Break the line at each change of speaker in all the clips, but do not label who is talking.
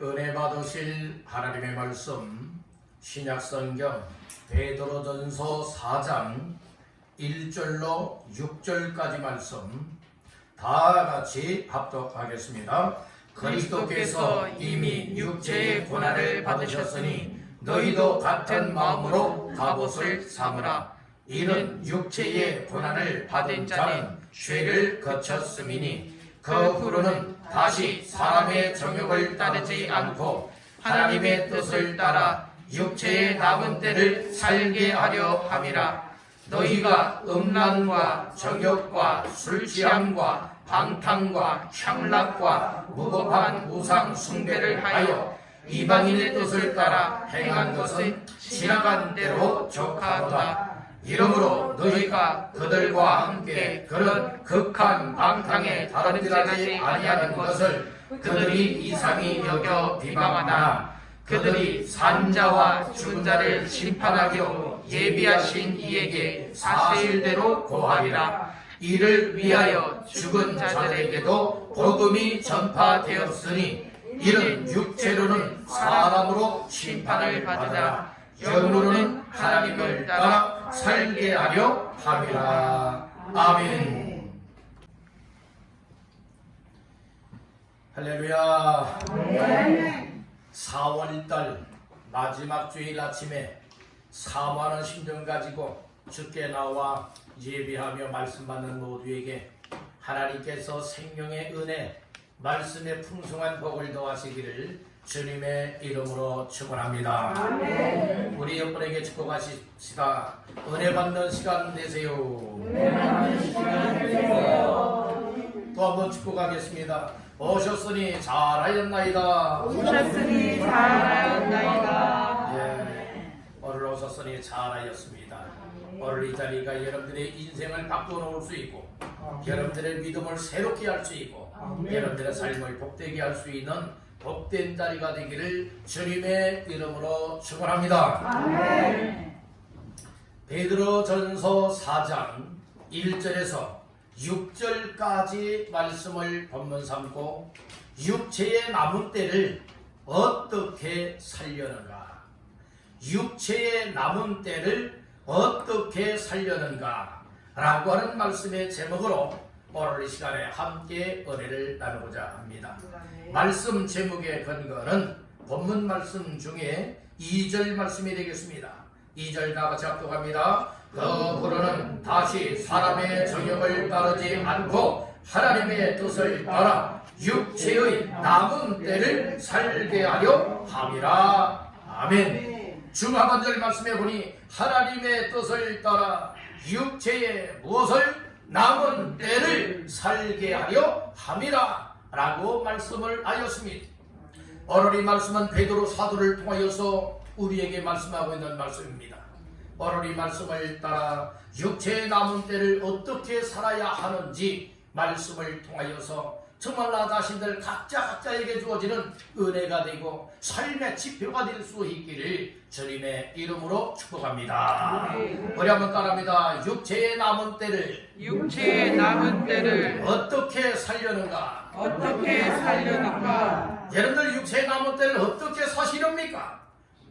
은혜 받으실 하나님의 말씀 신약성경 베드로전서 4장 1절로 6절까지 말씀 다 같이 합독하겠습니다. 그리스도께서 이미 육체의 고난을 받으셨으니 너희도 같은 마음으로 갑옷을 삼으라. 이는 육체의 고난을 받은 자는 죄를 거쳤음이니 그 후로는 다시 사람의 정욕을 따르지 않고 하나님의 뜻을 따라 육체의 남은 때를 살게 하려 함이라. 너희가 음란과 정욕과 술취함과 방탕과 향락과 무법한 우상 숭배를 하여 이방인의 뜻을 따라 행한 것은 지나간 대로 족하도다. 이러므로 너희가 그들과 함께 그런 극한 방탕에 다름질하지 아니하는 것을 그들이 이상히 여겨 비방하나 그들이 산자와 죽은 자를 심판하기로 예비하신 이에게 사실대로 고하리라. 이를 위하여 죽은 자들에게도 복음이 전파되었으니 이는 육체로는 사람으로 심판을 받으나 영으로는 하나님을 따라 살게 하려 함이라. 아멘. 할렐루야. 4월달 마지막 주일 아침에 사모하는 심정 가지고 주께 나와 예배하며 말씀 받는 모두에게 하나님께서 생명의 은혜, 말씀의 풍성한 복을 더하시기를 주님의 이름으로 축원합니다. 아멘. 우리 옆분에게 축복하십시다. 은혜 받는 시간 되세요.
은혜 받는 시간 되세요.
또 한번 축복하겠습니다. 오셨으니 잘하였나이다.
오셨으니 잘하였나이다.
예, 오늘 오셨으니 잘하였습니다. 오늘 이 자리가 여러분들의 인생을 바꿔놓을 수 있고 여러분들의 믿음을 새롭게 할 수 있고 여러분들의 삶을 복되게 할 수 있는 복된 자리가 되기를 주님의 이름으로 축원합니다.
아멘.
베드로전서 4장 1절에서 6절까지 말씀을 본문 삼고 육체의 남은 때를 어떻게 살려는가, 육체의 남은 때를 어떻게 살려는가 라고 하는 말씀의 제목으로 오늘 이 시간에 함께 은혜를 나누고자 합니다. 말씀 제목의 근거는 본문 말씀 중에 2절 말씀이 되겠습니다. 2절 다 같이 합독합니다. 그 후로는 다시 사람의 정욕을 따르지 않고 하나님의 뜻을 따라 육체의 남은 때를 살게 하려 함이라. 아멘. 중하반절 말씀에 보니 하나님의 뜻을 따라 육체의 무엇을 남은 때를 살게 하려 함이라 라고 말씀을 하였습니다. 오늘 이 말씀은 베드로 사도를 통하여서 우리에게 말씀하고 있는 말씀입니다. 오늘 이 말씀을 따라 육체의 남은 때를 어떻게 살아야 하는지 말씀을 통하여서 정말 나 자신들 각자에게 주어지는 은혜가 되고 삶의 지표가 될 수 있기를 주님의 이름으로 축복합니다. 우리 한번 따라합니다. 육체의 남은 때를 어떻게 살려는가? 여러분들 육체의 남은 때를 어떻게 사시렵니까?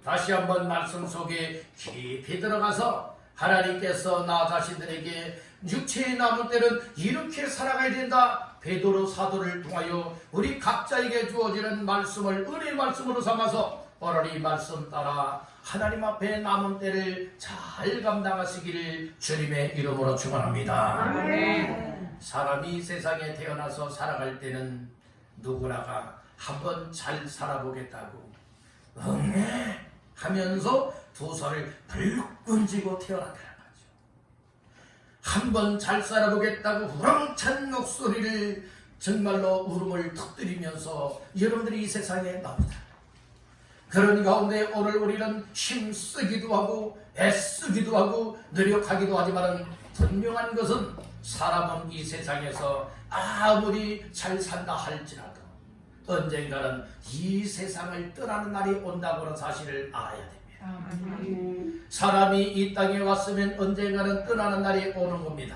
다시 한번 말씀 속에 깊이 들어가서 하나님께서 나 자신들에게 육체의 남은 때는 이렇게 살아가야 된다. 베드로 사도를 통하여 우리 각자에게 주어지는 말씀을 은혜의 말씀으로 삼아서 오늘 이 말씀 따라 하나님 앞에 남은 때를 잘 감당하시기를 주님의 이름으로 축원합니다.
아멘.
사람이 세상에 태어나서 살아갈 때는 누구나가 한번 잘 살아보겠다고 하면서 두 손을 불끈 쥐고 태어난다는 거죠. 한번 잘 살아보겠다고 우렁찬 목소리를 정말로 울음을 터뜨리면서 여러분들이 이 세상에 나오다. 그런 가운데 오늘 우리는 힘쓰기도 하고 애쓰기도 하고 노력하기도 하지만 분명한 것은 사람은 이 세상에서 아무리 잘 산다 할지라도 언젠가는 이 세상을 떠나는 날이 온다고 하는 사실을 알아야 됩니다. 사람이 이 땅에 왔으면 언젠가는 떠나는 날이 오는 겁니다.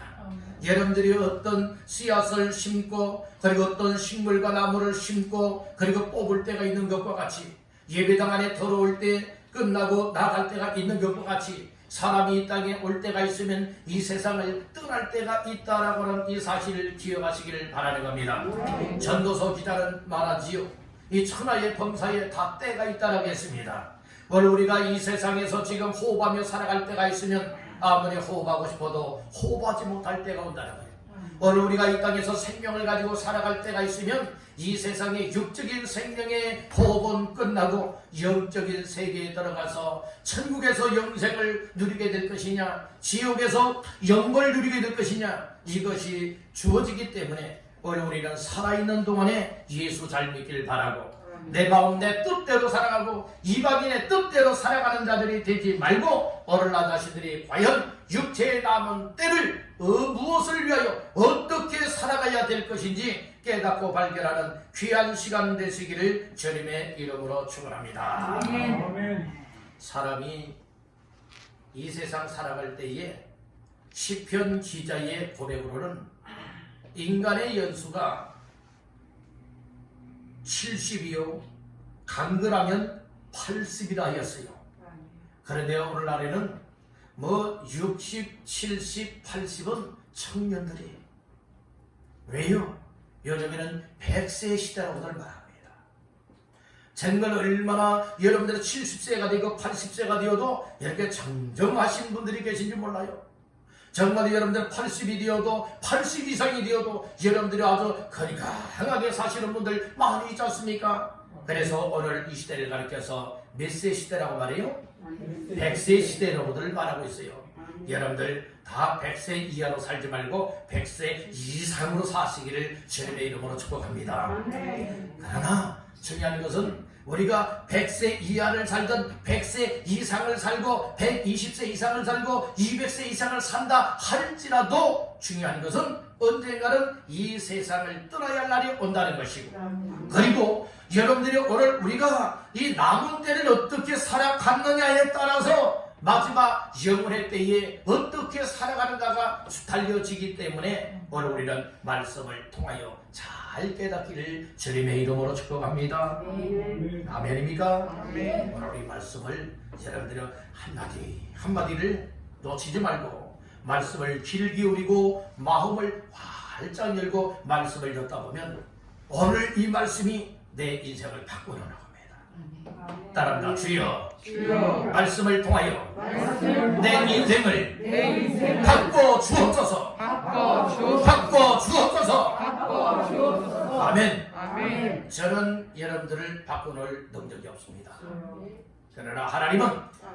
여러분들이 어떤 씨앗을 심고 그리고 어떤 식물과 나무를 심고 그리고 뽑을 때가 있는 것과 같이 예배당 안에 들어올 때 끝나고 나갈 때가 있는 것과 같이 사람이 이 땅에 올 때가 있으면 이 세상을 떠날 때가 있다라고 하는 이 사실을 기억하시기를 바라는 겁니다. 전도서 기자는 말하지요. 이 천하의 범사에 다 때가 있다라고 했습니다. 오늘 우리가 이 세상에서 지금 호흡하며 살아갈 때가 있으면 아무리 호흡하고 싶어도 호흡하지 못할 때가 온다는 거예요. 오늘 우리가 이 땅에서 생명을 가지고 살아갈 때가 있으면 이 세상의 육적인 생명의 호흡은 끝나고 영적인 세계에 들어가서 천국에서 영생을 누리게 될 것이냐 지옥에서 영벌을 누리게 될 것이냐 이것이 주어지기 때문에 오늘 우리는 살아있는 동안에 예수 잘 믿길 바라고 내 마음 내 뜻대로 살아가고 이방인의 뜻대로 살아가는 자들이 되지 말고 오늘 나 자신들이 과연 육체에 남은 때를 무엇을 위하여 어떻게 살아가야 될 것인지 깨닫고 발견하는 귀한 시간 되시기를 주님의 이름으로 축원합니다. 사람이 이 세상 살아갈 때에 시편 기자의 고백으로는 인간의 연수가 70이요 강건하면 80이라 하였어요. 그런데 오늘날에는 60, 70, 80은 청년들이에요. 왜요? 요즘에는 100세 시대라고들 말합니다. 정말 얼마나 여러분들은 70세가 되고 80세가 되어도 이렇게 정정하신 분들이 계신지 몰라요. 정말 여러분들 80이 되어도 80 이상이 되어도 여러분들이 아주 건강하게 사시는 분들 많이 있지 않습니까? 그래서 오늘 이 시대를 가리켜서 몇 세 시대라고 말해요? 100세 시대라고들 말하고 있어요. 여러분들 다 100세 이하로 살지 말고 100세 이상으로 사시기를 주님의 이름으로 축복합니다. 그러나 중요한 것은 우리가 100세 이하를 살든 100세 이상을 살고 120세 이상을 살고 200세 이상을 산다 할지라도 중요한 것은 언젠가는 이 세상을 떠나야 할 날이 온다는 것이고 그리고 여러분들이 오늘 우리가 이 남은 때를 어떻게 살아갔느냐에 따라서 마지막 영혼의 때에 어떻게 살아가는가가 달려지기 때문에 오늘 우리는 말씀을 통하여 잘 깨닫기를 주님의 이름으로 축복합니다. 아멘입니까? 오늘 우리 말씀을 여러분들이 한마디 한마디를 놓치지 말고 말씀을 귀를 기울이고 마음을 활짝 열고 말씀을 듣다 보면 오늘 이 말씀이 내 인생을 바꾸는 겁니다. 따라합니다. 주여 말씀을 통하여 내 인생을 바꿔 주옵소서. 아멘. 저는 여러분들을 바꿔놓을 능력이 없습니다. 그러나 하나님은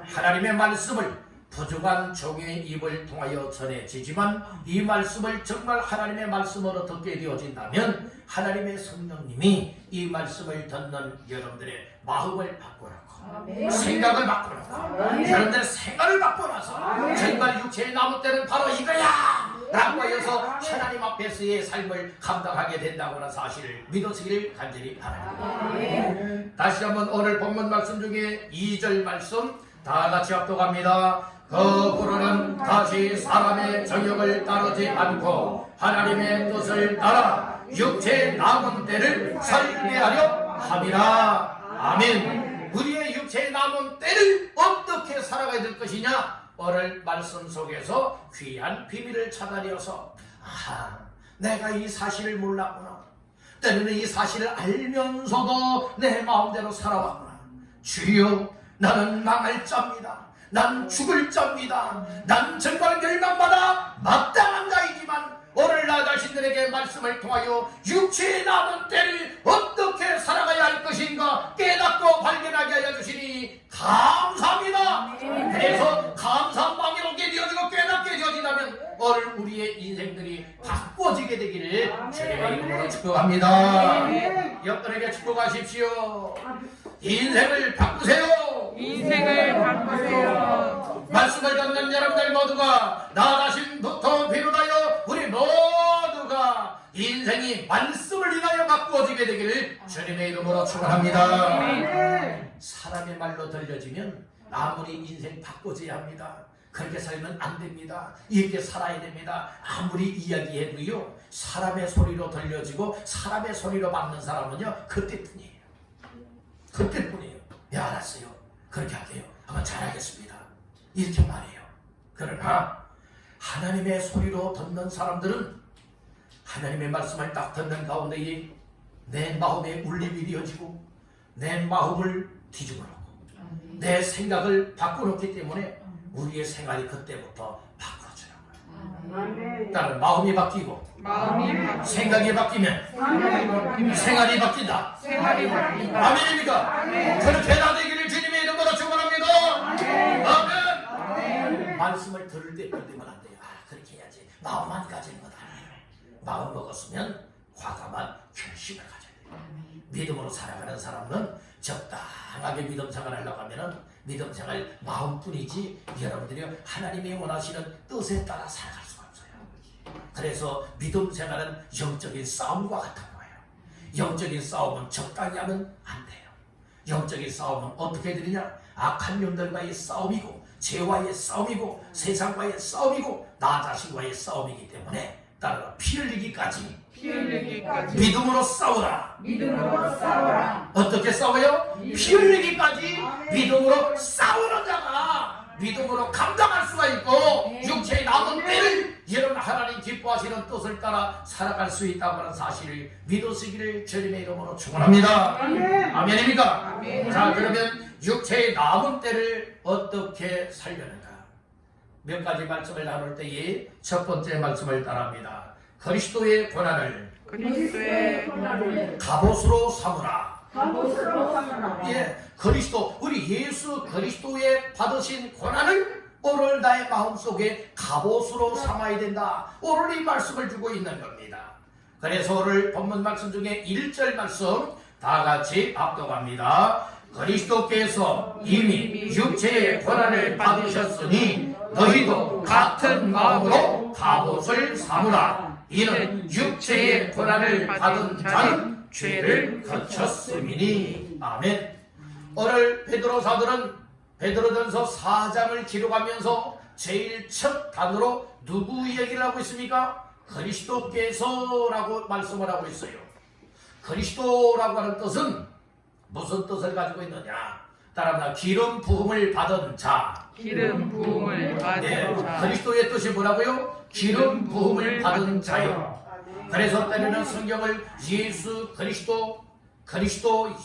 하나님의 말씀을 부족한 종의 입을 통하여 전해지지만 이 말씀을 정말 하나님의 말씀으로 듣게 되어진다면 하나님의 성령님이 이 말씀을 듣는 여러분들의 마음을 바꾸라고 생각을 바꾸라고 여러분들의 생각을 바꾸라서 정말 육체의 남은 때는 바로 이거야 라고 하여서 하나님 앞에서의 삶을 감당하게 된다고 하는 사실을 믿으시기를 간절히 바랍니다. 다시 한번 오늘 본문 말씀 중에 2절 말씀 다 같이 합독합니다. 거꾸로는 다시 사람의 정욕을 따르지 않고 하나님의 뜻을 따라 육체의 남은 때를 살게 하려 함이라. 아멘. 우리의 육체의 남은 때를 어떻게 살아가야 될 것이냐 오늘 말씀 속에서 귀한 비밀을 찾아내어서 내가 이 사실을 몰랐구나. 때로는 이 사실을 알면서도 내 마음대로 살아왔구나. 주여 나는 망할 자입니다. 난 죽을 자입니다. 난 정말 멸망받아 마땅한 자이지만 오늘 나 자신들에게 말씀을 통하여 육체의 남은 때를 어떻게 살아가야 할 것인가 깨닫고 발견하게 하여 주시니 감사합니다. 그래서 감사한 마음이 오게 되어지고 깨닫게 되어진다면 오늘 우리의 인생들이 바꿔지게 되기를 주님의 이름으로 축복합니다. 옆분에게 축복하십시오. 인생을 바꾸세요. 말씀을 듣는 여러분들 모두가 나 자신부터 비롯하여 우리 모두가 인생이 말씀을 인하여 바꾸어지게 되기를 주님의 이름으로 축원합니다. 사람의 말로 들려지면 아무리 인생 바꿔줘야 합니다. 그렇게 살면 안 됩니다. 이렇게 살아야 됩니다. 아무리 이야기해도요, 사람의 소리로 들려지고 사람의 소리로 받는 사람은요, 그때뿐이에요. 그때뿐이에요. 네, 알았어요. 그렇게 할게요. 한번 잘하겠습니다. 이렇게 말해요. 그러나 하나님의 소리로 듣는 사람들은 하나님의 말씀을 딱 듣는 가운데에 내 마음에 울림이 이어지고 내 마음을 뒤집어놓고 내 생각을 바꿔놓기 때문에 우리의 생활이 그때부터 바꿔지는 거예요. 따라 마음이 바뀌고 생각이 바뀌면 생활이 바뀐다. 아멘입니까? 그렇게 다 되기를 주님의 이름으로 축원합니다. 아멘. 말씀을 들을 때 그때만 안 돼요. 그렇게 해야지. 마음만 가지는 거다. 마음 먹었으면 과감한 결심을 가져야 돼요. 믿음으로 살아가는 사람은 적당하게 믿음 생활을 하려고 하면은 믿음 생활 마음뿐이지 여러분들이 하나님이 원하시는 뜻에 따라 살아갈 수가 없어요. 그래서 믿음 생활은 영적인 싸움과 같은 거예요. 영적인 싸움은 적당히 하면 안 돼요. 영적인 싸움은 어떻게 되느냐? 악한 영들과의 싸움이고 죄와의 싸움이고 세상과의 싸움이고 나 자신과의 싸움이기 때문에 따라 피 흘리기까지 믿음으로 싸우라. 어떻게 싸워요? 피 흘리기까지 믿음으로 싸우는 자가 믿음으로 감당할 수가 있고 육체의 남은 때를 여러분 하나님 기뻐하시는 뜻을 따라 살아갈 수 있다고 하는 사실을 믿으시기를 주님의 이름으로 축원합니다. 아멘입니까? 자, 그러면 육체의 남은 때를 어떻게 살려는가? 몇 가지 말씀을 나눌 때에 첫 번째 말씀을 따라합니다. 그리스도의 고난을 갑옷으로 삼으라. 예, 그리스도, 우리 예수 그리스도의 받으신 고난을 오늘 나의 마음속에 갑옷으로 삼아야 된다. 오늘 이 말씀을 주고 있는 겁니다. 그래서 오늘 본문 말씀 중에 1절 말씀 다 같이 압독합니다. 그리스도께서 이미 육체의 고난을 받으셨으니 너희도 같은 마음으로 갑옷을 삼으라. 이는 육체의 고난을 받은 자는 죄를 거쳤음이니. 아멘. 오늘 베드로 사도는 베드로전서 4장을 기록하면서 제일 첫 단어로 누구 얘기를 하고 있습니까? 그리스도께서라고 말씀을 하고 있어요. 그리스도라고 하는 뜻은 무슨 뜻을 가지고 있느냐? 따라합니다. 기름 부음을 받은 자. 그리스도의 뜻이 뭐라고요? 기름 부음을 받은 자요. 그래서 때로는 성경을 예수 그리스도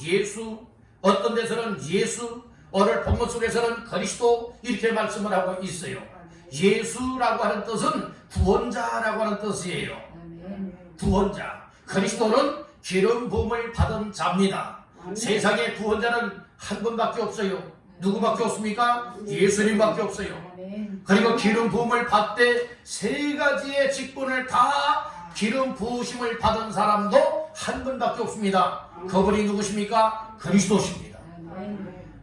예수, 어떤 데서는 예수, 오늘 본문 속에서는 그리스도 이렇게 말씀을 하고 있어요. 예수라고 하는 뜻은 구원자라고 하는 뜻이에요. 구원자. 그리스도는 기름 부음을 받은 자입니다. 세상의 구원자는 한 분밖에 없어요. 누구밖에 없습니까? 예수님밖에 없어요. 그리고 기름 부음을 받되 세 가지의 직분을 다 기름 부으심을 받은 사람도 한 분밖에 없습니다. 그분이 누구십니까? 그리스도십니다.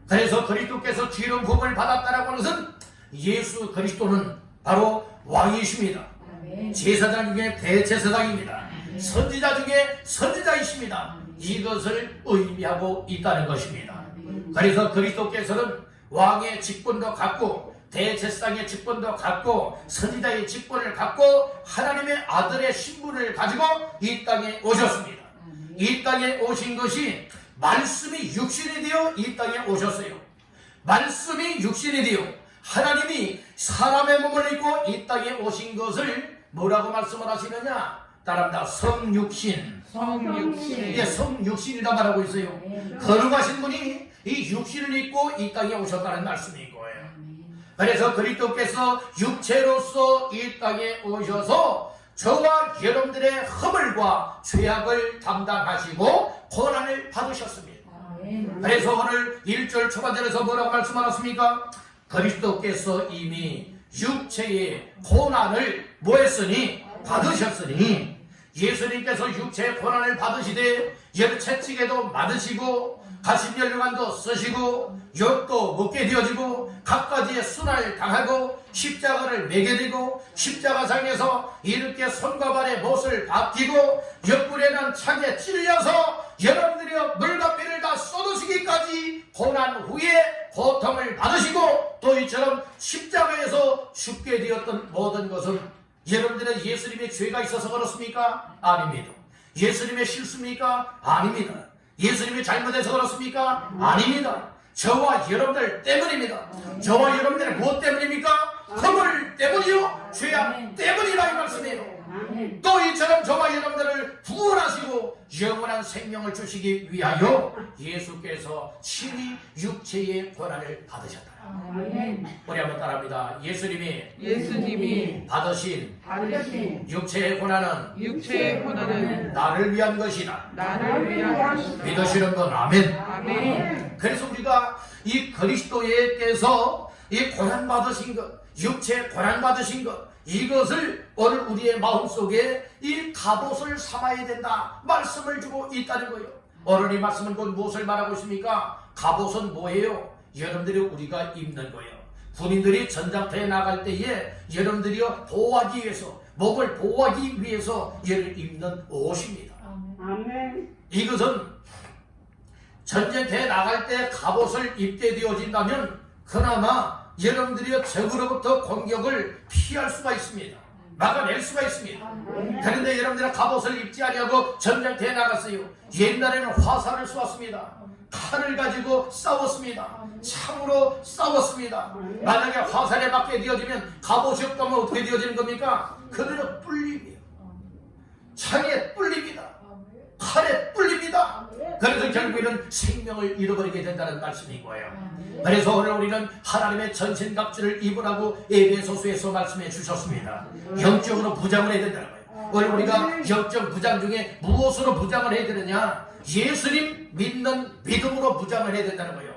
그래서 그리스도께서 기름 부음을 받았다라고 하는 것은 예수 그리스도는 바로 왕이십니다. 제사장 중에 대제사장입니다. 선지자 중에 선지자이십니다. 이것을 의미하고 있다는 것입니다. 그래서 그리스도께서는 왕의 직분도 갖고 대제사장의 직분도 갖고 선지자의 직분을 갖고 하나님의 아들의 신분을 가지고 이 땅에 오셨습니다. 이 땅에 오신 것이 말씀이 육신이 되어 이 땅에 오셨어요. 말씀이 육신이 되어 하나님이 사람의 몸을 입고 이 땅에 오신 것을 뭐라고 말씀을 하시느냐? 따라합니다. 성육신. 이게 성육신이라 말하고 있어요. 거룩하신 분이 이 육신을 입고 이 땅에 오셨다는 말씀인 거예요. 그래서 그리스도께서 육체로서 이 땅에 오셔서 저와 여러분들의 허물과 죄악을 담당하시고 고난을 받으셨습니다. 그래서 오늘 1절 초반절에서 뭐라고 말씀하셨습니까? 그리스도께서 이미 육체의 고난을 뭐했으니? 받으셨으니. 예수님께서 육체의 고난을 받으시되 채찍에도 맞으시고 가십연료관도 쓰시고 욕도 먹게 되어지고 각가지의 순환을 당하고 십자가를 매게 되고 십자가상에서 이렇게 손과 발의 못을 박히고 옆구리에는 창에 찔려서 여러분들이 물과 피를 다 쏟으시기까지 고난 후에 고통을 받으시고 또 이처럼 십자가에서 죽게 되었던 모든 것은 여러분들은 예수님의 죄가 있어서 그렇습니까? 아닙니다. 예수님의 실수입니까? 아닙니다. 예수님이 잘못해서 그렇습니까? 아닙니다. 저와 여러분들 때문입니다. 저와 여러분들 무엇 때문입니까? 허물 때문이요 죄악 때문이라 이 말씀이에요. 또 이처럼 저와 여러분들을 구원하시고 영원한 생명을 주시기 위하여 예수께서 친히 육체의 고난을 받으셨다. 우리 한번 따라합니다. 예수님이 받으신 육체의 고난은 나를 위한 것이다. 믿으시는 건 아멘. 그래서 우리가 이 그리스도께서 이 고난 받으신 것, 육체 고난 받으신 것, 이것을 오늘 우리의 마음속에 이 갑옷을 삼아야 된다 말씀을 주고 있다는 거예요. 오늘 이 말씀은 곧 무엇을 말하고 있습니까? 갑옷은 뭐예요? 여러분들이 우리가 입는 거예요. 군인들이 전장터에 나갈 때에 여러분들이 보호하기 위해서, 목을 보호하기 위해서 얘를 입는 옷입니다. 이것은 전쟁터에 나갈 때 갑옷을 입게 되어진다면 그나마 여러분들이 적으로부터 공격을 피할 수가 있습니다. 막아낼 수가 있습니다. 그런데 여러분들은 갑옷을 입지 아니하고 전쟁터에 나갔어요. 옛날에는 화살을 쏘았습니다. 칼을 가지고 싸웠습니다. 창으로 싸웠습니다. 만약에 화살에 맞게 되어지면 갑옷이 없다면 어떻게 되어지는 겁니까? 그대로 뿔립니다. 창에 뿔립니다. 칼에 뿔립니다. 그래서 결국에는 생명을 잃어버리게 된다는 말씀인 거예요. 그래서 오늘 우리는 하나님의 전신갑주를 입으라고 에베소서에서 말씀해 주셨습니다. 영적으로 부장을 해야 된다는 거예요. 오늘 우리가 영적 부장 중에 무엇으로 부장을 해야 되느냐? 예수님 믿는 믿음으로 부장을 해야 된다는 거예요.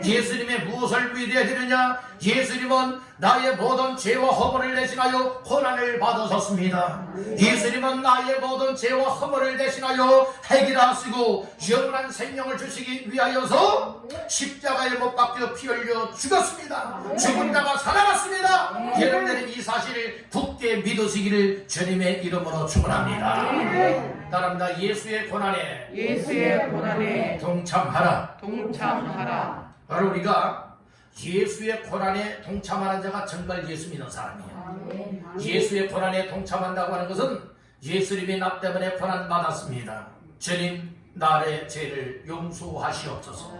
예수님의 무엇을 믿어야 되느냐? 예수님은 나의 모든 죄와 허물을 대신하여 고난을 받으셨습니다. 예수님은 나의 모든 죄와 허물을 대신하여 해결하시고 영원한 생명을 주시기 위하여서 십자가에 못 박혀 피 흘려 죽었습니다. 죽은 자가 살아났습니다. 여러분들은 이 사실을 굳게 믿으시기를 주님의 이름으로 축원합니다. 따라합니다. 예수의 고난에 동참하라. 바로 우리가 예수의 고난에 동참하는 자가 정말 예수 믿는 사람이에요. 예수의 고난에 동참한다고 하는 것은 예수님이 나 때문에 고난 받았습니다. 주님 나의 죄를 용서하시옵소서.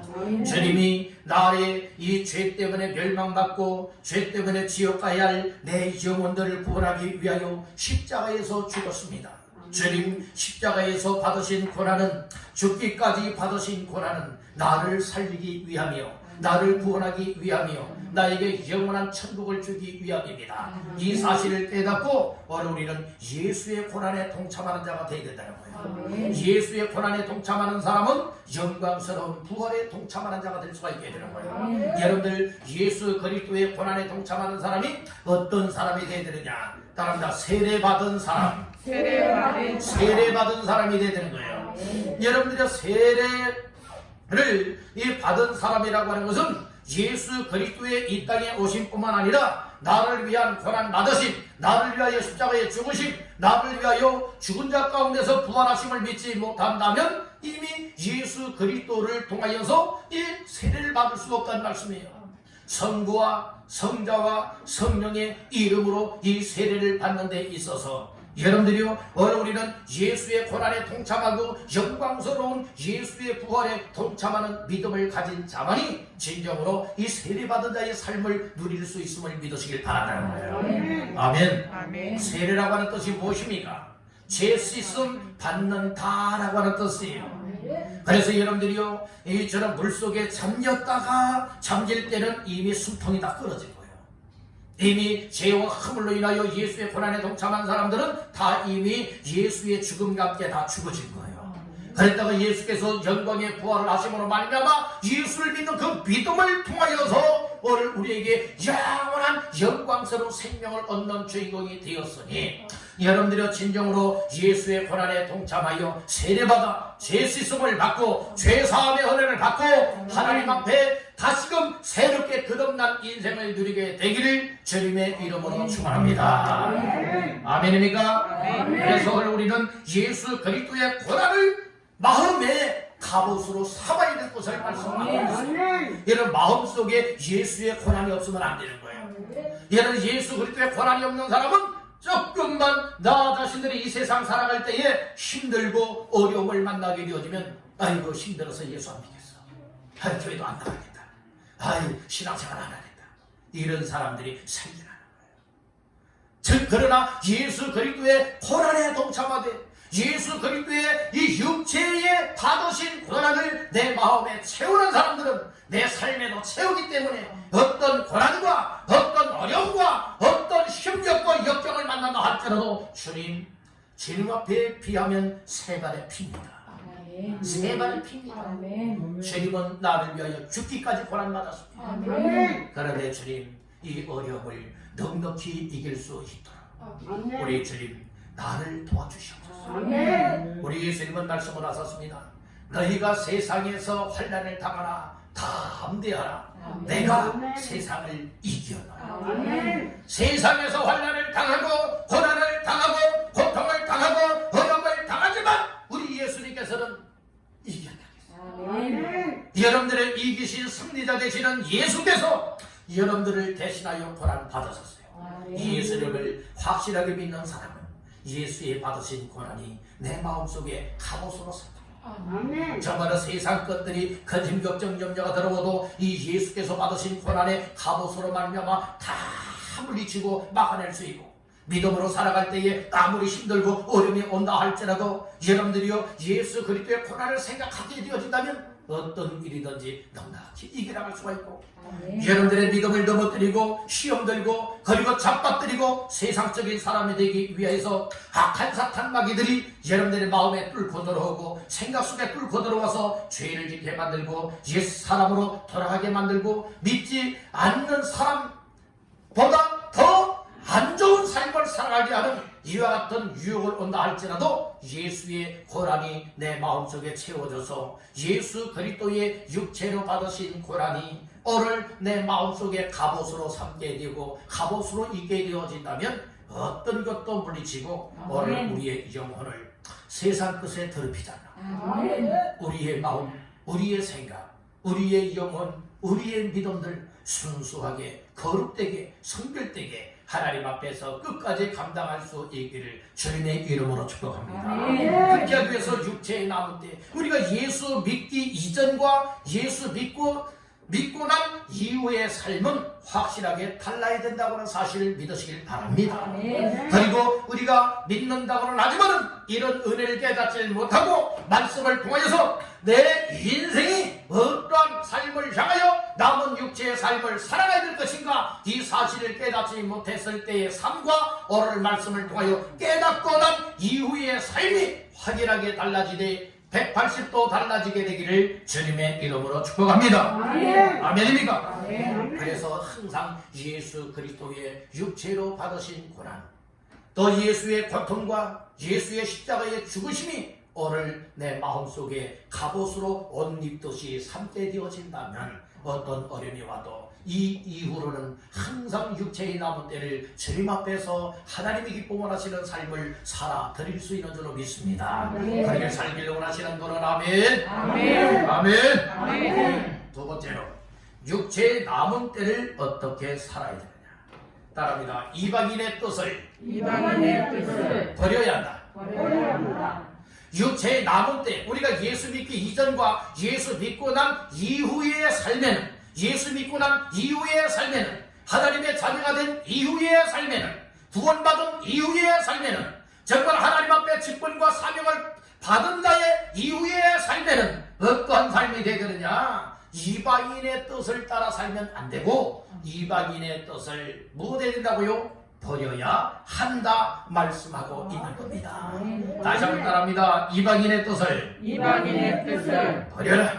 주님이 나의 이 죄 때문에 멸망받고 죄 때문에 지옥 가야 할 내 영혼들을 구원하기 위하여 십자가에서 죽었습니다. 주님 십자가에서 받으신 고난은, 죽기까지 받으신 고난은 나를 살리기 위하며 나를 구원하기 위하며 나에게 영원한 천국을 주기 위함입니다. 이 사실을 깨닫고 오늘 우리는 예수의 고난에 동참하는 자가 되어야 된다는 거예요. 예수의 고난에 동참하는 사람은 영광스러운 부활에 동참하는 자가 될 수가 있게 되는 거예요. 여러분들 예수 그리스도의 고난에 동참하는 사람이 어떤 사람이 되어야 되느냐? 따라합니다. 세례받은 사람, 세례받은 사람이 되어야 되는 거예요. 여러분들이 세례를 받은 사람이라고 하는 것은 예수 그리스도의 이 땅에 오신 뿐만 아니라 나를 위한 고난 받으심, 나를 위하여 십자가에 죽으심, 나를 위하여 죽은 자 가운데서 부활하심을 믿지 못한다면 이미 예수 그리스도를 통하여서 이 세례를 받을 수가 없다는 말씀이에요. 성부와 성자와 성령의 이름으로 이 세례를 받는 데 있어서 여러분들이요, 오늘 우리는 예수의 고난에 동참하고 영광스러운 예수의 부활에 동참하는 믿음을 가진 자만이 진정으로 이 세례받은 자의 삶을 누릴 수 있음을 믿으시길 바란다는 거예요. 아멘. 세례라고 하는 뜻이 무엇입니까? 죄 씻음 받는다라고 하는 뜻이에요. 그래서 여러분들이요, 이처럼 물속에 잠겼다가 잠길 때는 이미 숨통이 다 끊어질 거예요. 이미 죄와 허물로 인하여 예수의 고난에 동참한 사람들은 다 이미 예수의 죽음과 함께 다 죽어진 거예요. 그랬다가 예수께서 영광의 부활을 하심으로 말미암아 예수를 믿는 그 믿음을 통하여서 오늘 우리에게 영원한 영광스러운 생명을 얻는 주인공이 되었으니 여러분들이 진정으로 예수의 고난에 동참하여 세례받아 죄 씻음을 받고 죄사함의 은혜를 받고 하나님 앞에 다시금 새롭게 거듭난 인생을 누리게 되기를 주님의 이름으로 축원합니다. 아멘입니까? 그래서 오늘 우리는 예수 그리스도의 고난을 마음에 갑옷으로 삼아야 될 것을 말씀하고 있습니다. 여러분 마음속에 예수의 고난이 없으면 안 되는 거예요. 여러분 예수 그리스도의 고난이 없는 사람은 조금만 나 자신들이 이 세상 살아갈 때에 힘들고 어려움을 만나게 되어지면 아이고 힘들어서 예수 안 믿겠어. 아이 교회도 안 나가겠다. 아이 신앙생활 안 하겠다. 이런 사람들이 생겨나는 거예요. 즉 그러나 예수 그리스도의 고난에 동참하되 예수 그리스도의 이 육체에 받으신 고난을 내 마음에 채우는 사람들은 내 삶에도 채우기 때문에 어떤 고난과 어떤 어려움과 어떤 힘겹고 역경을 만난다 할지라도 주님 앞에 비하면 세 발의 피입니다. 세 발의 피입니다. 주님은 나를 위하여 죽기까지 고난받았습니다. 그런데 주님 이 어려움을 넉넉히 이길 수 있도록 우리 주님 나를 도와주시옵소서. 우리 예수님은 말씀을 하셨습니다. 너희가 세상에서 환난을 당하나 담대하라. 내가 세상을 이겼노라. 세상에서 환난을 당하고 고난을 당하고 고통을 당하고 어려움을 당하지만 우리 예수님께서는 이겼다. 여러분들의 이기신 승리자 되시는 예수께서 여러분들을 대신하여 고난 받으셨어요. 이 예수님을 확실하게 믿는 사람은 예수의 받으신 고난이 내 마음속에 갑옷으로 섰다. 정말 세상 것들이 큰 힘, 걱정, 염려가 들어오도 이 예수께서 받으신 고난의 갑옷으로 말미암아 다 물리치고 막아낼 수 있고 믿음으로 살아갈 때에 아무리 힘들고 어려움이 온다 할지라도 여러분들이요 예수 그리스도의 고난을 생각하게 되어진다면 어떤 일이든지 넉넉히 이겨나갈 수가 있고 여러분들의 믿음을 넘어뜨리고 시험 들고 그리고 잡아뜨리고 세상적인 사람이 되기 위해서 악한 사탄 마귀들이 여러분들의 마음에 뚫고 들어오고 생각 속에 뚫고 들어와서 죄를 짓게 만들고 옛 사람으로 돌아가게 만들고 믿지 않는 사람보다 더 안 좋은 삶을 살아가게 하는 이와 같은 유혹을 온다 할지라도 예수의 고난이 내 마음속에 채워져서 예수 그리스도의 육체로 받으신 고난이 오늘 내 마음속에 갑옷으로 삼게 되고 갑옷으로 있게 되어진다면 어떤 것도 물리치고 오늘 우리의 영혼을 세상 것에 더럽히지 않아 우리의 마음, 우리의 생각, 우리의 영혼, 우리의 믿음들 순수하게 거룩되게 성결되게 하나님 앞에서 끝까지 감당할 수 있기를 주님의 이름으로 축복합니다. 그렇게 하기 위해서 육체에 남은 때 우리가 예수 믿기 이전과 예수 믿고 난 이후의 삶은 확실하게 달라야 된다고는 사실을 믿으시길 바랍니다. 그리고 우리가 믿는다고는 하지만은 이런 은혜를 깨닫지 못하고 말씀을 통하여서 내 인생이 어떠한 삶을 향하여 남은 육체의 삶을 살아가야 될 것인가 이 사실을 깨닫지 못했을 때의 삶과 오늘 말씀을 통하여 깨닫고 난 이후의 삶이 확연하게 달라지되 180도 달라지게 되기를 주님의 이름으로 축복합니다. 아멘입니까? 그래서 항상 예수 그리스도의 육체로 받으신 고난 또 예수의 고통과 예수의 십자가의 죽으심이 오늘 내 마음속에 갑옷으로 옷 입듯이 삼게 되어진다면 어떤 어려움이 와도 이 이후로는 항상 육체의 남은 때를 주님 앞에서 하나님이 기쁨 원하시는 삶을 살아 드릴 수 있는 줄로 믿습니다. 그렇게 살기를 원하시는 분은 아멘. 아멘. 두 번째로 육체의 남은 때를 어떻게 살아야 되느냐. 따라합니다. 이방인의 뜻을 버려야 한다. 육체의 남은 때 우리가 예수 믿기 이전과 예수 믿고 난 이후의 삶에는 예수 믿고 난 이후의 삶에는 하나님의 자녀가 된 이후의 삶에는 구원받은 이후의 삶에는 정말 하나님 앞에 직분과 사명을 받은 자의 이후의 삶에는 어떠한 삶이 되느냐. 이방인의 뜻을 따라 살면 안 되고 이방인의 뜻을 뭐 해야 된다고요? 버려야 한다 말씀하고 있는 겁니다. 다시 한번 따라합니다. 이방인의 뜻을 버려라.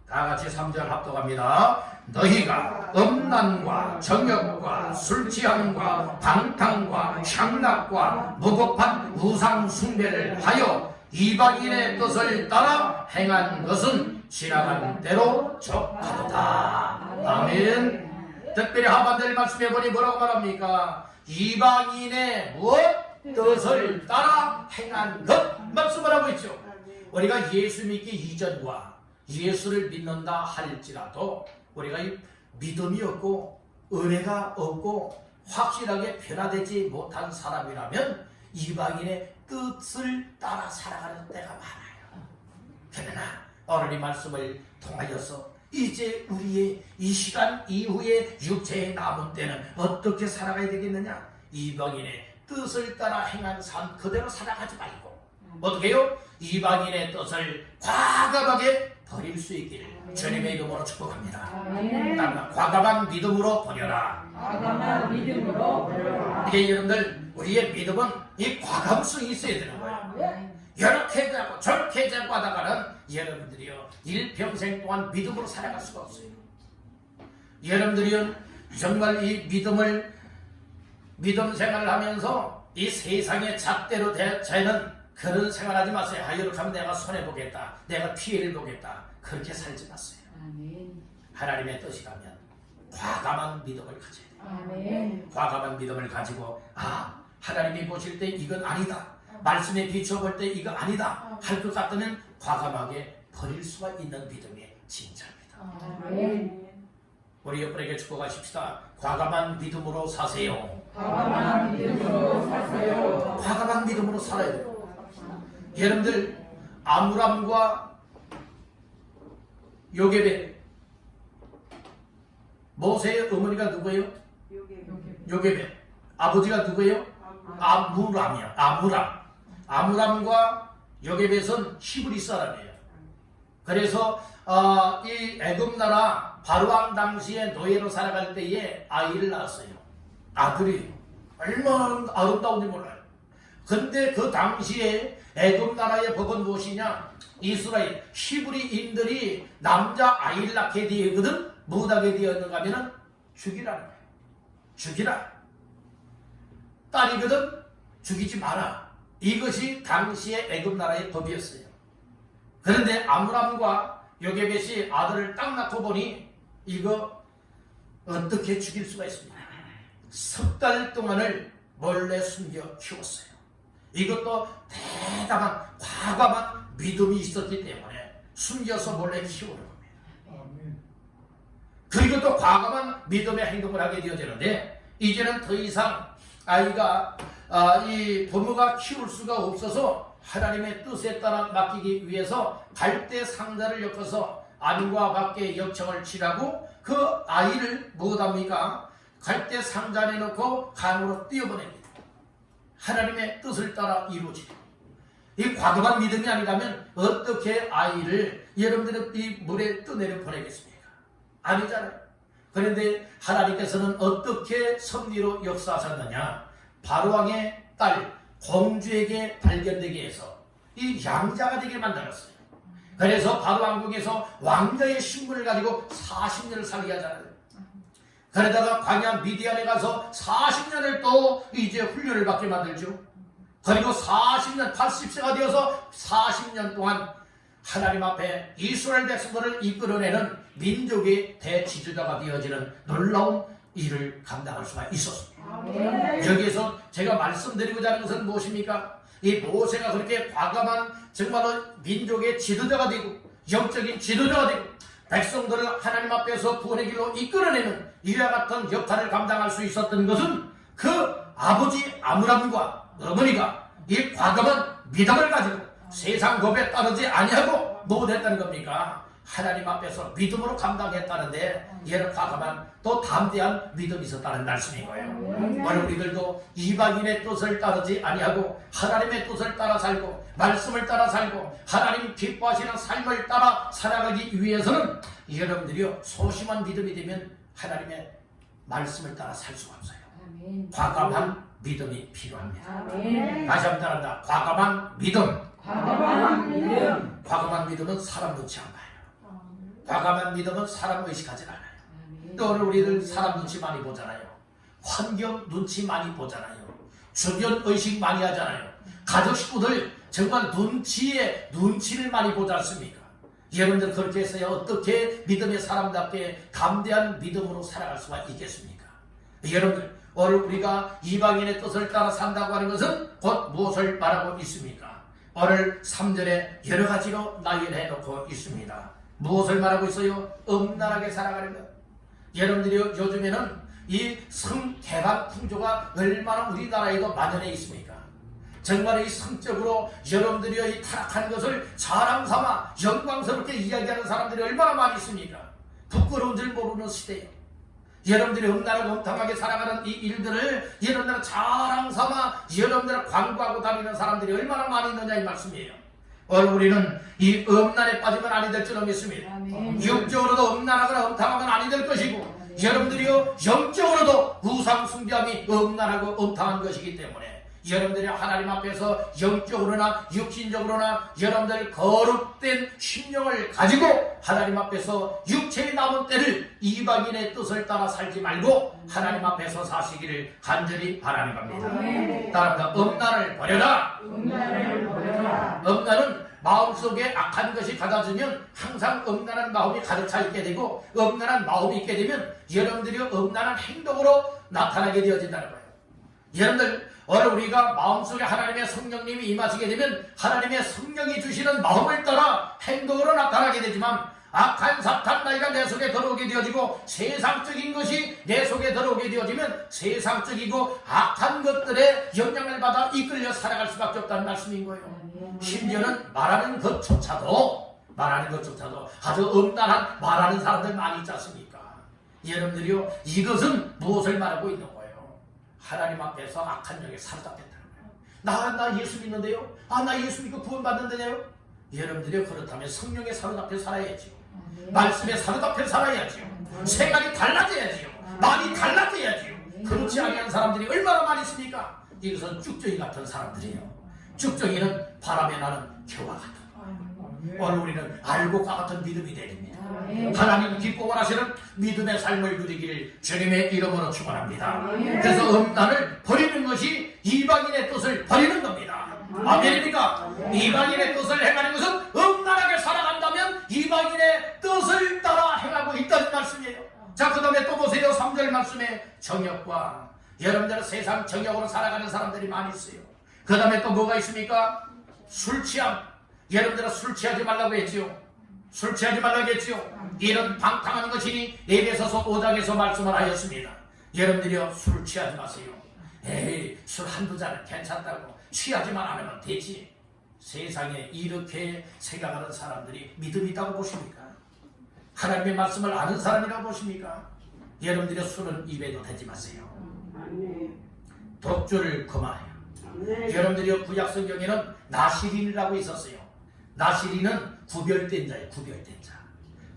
다 같이 3절 합독합니다. 너희가 음란과 정욕과 술 취함과 방탕과 향락과 무고한 우상 숭배를 하여 이방인의 뜻을 따라 행한 것은 지나간 대로 족하도다. 아멘. 특별히 하반절 말씀해 보니 뭐라고 말합니까? 이방인의 무엇? 뜻을 따라 행한 것 말씀을 하고 있죠. 우리가 예수 믿기 이전과 예수를 믿는다 할지라도 우리가 이 믿음이 없고 은혜가 없고 확실하게 변화되지 못한 사람이라면 이방인의 뜻을 따라 살아가는 때가 많아요. 그러나 오늘 이 말씀을 통하여서 이제 우리의 이 시간 이후에 육체의 남은 때는 어떻게 살아가야 되겠느냐? 이방인의 뜻을 따라 행한 삶 그대로 살아가지 말고 어떻게 해요? 이방인의 뜻을 과감하게 버릴 수 있기를 주님의 이름으로 축복합니다. 따라 과감한 믿음으로 버려라.
과감한 믿음으로 버려라.
이게 여러분들 우리의 믿음은 이 과감성이 있어야 되는 거예요. 이렇게 하고 저렇게 하고 하다가는 여러분들이요 일평생 동안 믿음으로 살아갈 수가 없어요. 여러분들이요 정말 이 믿음 생활을 하면서 이 세상의 잣대로 되는 그런 생활하지 마세요. 이렇게 하면 내가 손해보겠다, 내가 피해를 보겠다, 그렇게 살지 마세요. 하나님의 뜻이라면 과감한 믿음을 가져야 돼요. 과감한 믿음을 가지고 하나님이 보실 때 이건 아니다, 말씀에 비춰볼 때 이거 아니다 할 것 같으면 과감하게 버릴 수가 있는 믿음이 진짜입니다. 우리 옆분에게 축복하십시다. 과감한 믿음으로 사세요.
과감한 믿음으로 사세요.
과감한 믿음으로 살아야 돼요. 여러분들 아므람과 요게벳, 모세의 어머니가 누구예요? 요게벳. 아버지가 누구예요? 아므람이야. 아므람과 요게벳은 히브리 사람이에요. 그래서 이 애굽 나라 바로왕 당시에 노예로 살아갈 때에 아이를 낳았어요. 아들이 얼마나 아름다운지 몰라요. 근데 그 당시에 애굽 나라의 법은 무엇이냐? 이스라엘 히브리인들이 남자 아이를 낳게 되거든 못하게 되었는가 하면은 죽이라는 거예요. 죽이라. 딸이거든 죽이지 마라. 이것이 당시의 애굽 나라의 법이었어요. 그런데 아므람과 요게벳이 아들을 딱 낳고 보니 이거 어떻게 죽일 수가 있습니까? 석 달 동안을 몰래 숨겨 키웠어요. 이것도 대단한 과감한 믿음이 있었기 때문에 숨겨서 몰래 키우는 겁니다. 그리고 또 과감한 믿음의 행동을 하게 되어지는데 이제는 더 이상 아이가 이 부모가 키울 수가 없어서 하나님의 뜻에 따라 맡기기 위해서 갈대 상자를 엮어서 안과 밖에 역청을 칠하고 그 아이를 무엇합니까? 갈대 상자 안에 넣고 강으로 뛰어보냅니다. 하나님의 뜻을 따라 이루어지고 이 과감한 믿음이 아니라면 어떻게 아이를 여러분들은 이 물에 떠내려 보내겠습니까? 아니잖아요. 그런데 하나님께서는 어떻게 섭리로 역사하셨느냐? 바로왕의 딸 공주에게 발견되게 해서 이 양자가 되게 만들었어요. 그래서 바로왕국에서 왕자의 신분을 가지고 40년을 살게 하잖아요. 그러다가 광야 미디안에 가서 40년을 또 이제 훈련을 받게 만들죠. 그리고 40년 80세가 되어서 40년 동안 하나님 앞에 이스라엘 백성들을 이끌어내는 민족의 대지주자가 되어지는 놀라운 일을 감당할 수가 있었습니다. 여기에서 제가 말씀드리고자 하는 것은 무엇입니까? 이 모세가 그렇게 과감한 정말로 민족의 지도자가 되고 영적인 지도자가 되고 백성들을 하나님 앞에서 구원의 길로 이끌어내는 이와 같은 역할을 감당할 수 있었던 것은 그 아버지 아므람과 어머니가 이 과감한 믿음을 가지고 세상 법에 따르지 아니하고 못했다는 겁니까? 하나님 앞에서 믿음으로 감당했다는데 이런 과감한 또 담대한 믿음이 있었다는 말씀인 거예요. 오늘 우리들도 이방인의 뜻을 따르지 아니하고 하나님의 뜻을 따라 살고 말씀을 따라 살고 하나님 기뻐하시는 삶을 따라 살아가기 위해서는 여러분들이요 소심한 믿음이 되면 하나님의 말씀을 따라 살 수가 없어요. 과감한 믿음이 필요합니다. 다시 한번 따라합니다. 과감한 믿음. 과감한 믿음은 사람 눈치 안 봐요. 과감한 믿음은 사람 의식하지 않아요. 또 오늘 우리들 사람 눈치 많이 보잖아요. 환경 눈치 많이 보잖아요. 주변 의식 많이 하잖아요. 가족 식구들 정말 눈치를 많이 보지 않습니까? 여러분들 그렇게 해서야 어떻게 믿음의 사람답게 담대한 믿음으로 살아갈 수가 있겠습니까? 여러분들 오늘 우리가 이방인의 뜻을 따라 산다고 하는 것은 곧 무엇을 말하고 있습니까? 오늘 3절에 여러 가지로 나열해 놓고 있습니다. 무엇을 말하고 있어요? 음란하게 살아가는 것. 여러분들이 요즘에는 이 성개발 풍조가 얼마나 우리나라에도 만연해 있습니까? 정말 이 성적으로 여러분들이 이 타락한 것을 자랑 삼아 영광스럽게 이야기하는 사람들이 얼마나 많이 있습니까? 부끄러운 줄 모르는 시대에 여러분들이 음란하고 음탕하게 살아가는 이 일들을 여러분들은 자랑 삼아 여러분들을 광고하고 다니는 사람들이 얼마나 많이 있느냐 이 말씀이에요. 오늘 우리는 이 음란에 빠지면 아니 될 줄로 믿습니다. 육적으로도 음란하거나 음탕하면 아니 될 것이고 여러분들이요 영적으로도 우상 숭배함이 음란하고 음탕한 것이기 때문에 여러분들이 하나님 앞에서 영적으로나 육신적으로나 여러분들 거룩된 심령을 가지고 하나님 앞에서 육체의 남은 때를 이방인의 뜻을 따라 살지 말고 하나님 앞에서 사시기를 간절히 바라는 겁니다. 따라합니다. 음란을 버려라. 음란은 마음속에 악한 것이 가져지면 항상 음란한 마음이 가득 차 있게 되고 음란한 마음이 있게 되면 여러분들이 음란한 행동으로 나타나게 되어진다는 거예요. 여러분들 오늘 우리가 마음속에 하나님의 성령님이 임하시게 되면 하나님의 성령이 주시는 마음을 따라 행동으로 나타나게 되지만 악한 사탄 나이가 내 속에 들어오게 되어지고 세상적인 것이 내 속에 들어오게 되어지면 세상적이고 악한 것들에 영향을 받아 이끌려 살아갈 수밖에 없다는 말씀인 거예요. 심지어는 말하는 것조차도 아주 음란한 말하는 사람들 많이 있지 않습니까? 여러분들이요 이것은 무엇을 말하고 있는 거예요? 하나님 앞에서 악한 영에 사로잡혔다는 거예요. 나 예수 믿는데요? 나 예수 믿고 구원받는데요? 여러분들이 그렇다면 성령에 사로잡혀 살아야지요. 말씀에 사로잡혀 살아야지요. 생각이 달라져야지요. 말이 달라져야지요. 그렇지 아니한 사람들이 얼마나 많이 있습니까? 이것은 쭉정이 같은 사람들이에요. 쭉정이는 바람에 나는 겨와 같은 오늘 우리는 알고과 같은 믿음이 되립니다. 하나님 기뻐 원하시는 믿음의 삶을 누리기를 주님의 이름으로 축원합니다. 그래서 음란을 버리는 것이 이방인의 뜻을 버리는 겁니다. 아멘입니까? 이방인의 뜻을 행하는 것은 음란하게 살아간다면 이방인의 뜻을 따라 행하고 있다는 말씀이에요. 자, 그 다음에 또 보세요. 3절 말씀에 정욕과 여러분들 세상 정욕으로 살아가는 사람들이 많이 있어요. 그 다음에 또 뭐가 있습니까? 술 취함. 여러분들은 술 취하지 말라고 했지요. 술 취하지 말라고 했지요. 이런 방탕한 것이니 에베소서 5장에서 말씀을 하였습니다. 여러분들이요 술 취하지 마세요. 에이 술 한두 잔은 괜찮다고 취하지만 않으면 되지. 세상에 이렇게 생각하는 사람들이 믿음이 있다고 보십니까? 하나님의 말씀을 아는 사람이라고 보십니까? 여러분들의 술은 입에도 대지 마세요. 독주를 그만해요. 여러분들이 구약 성경에는 나시린이라고 있었어요. 나시린은 구별된 자예요. 구별된 자.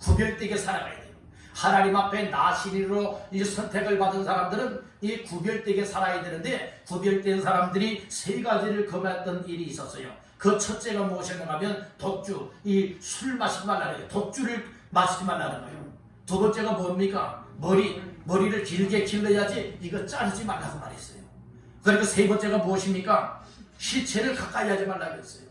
구별되게 살아가야 돼요. 하나님 앞에 나시린으로 이 선택을 받은 사람들은 이 구별되게 살아야 되는데 구별된 사람들이 세 가지를 금했던 일이 있었어요. 그 첫째가 무엇이었는가 하면 독주, 이 술 마시지 말라는 거예요. 독주를 마시지 말라는 거예요. 두 번째가 뭡니까? 머리를 길게 길러야지 이거 자르지 말라고 말했어요. 그리고 세 번째가 무엇입니까? 시체를 가까이 하지 말라고 했어요.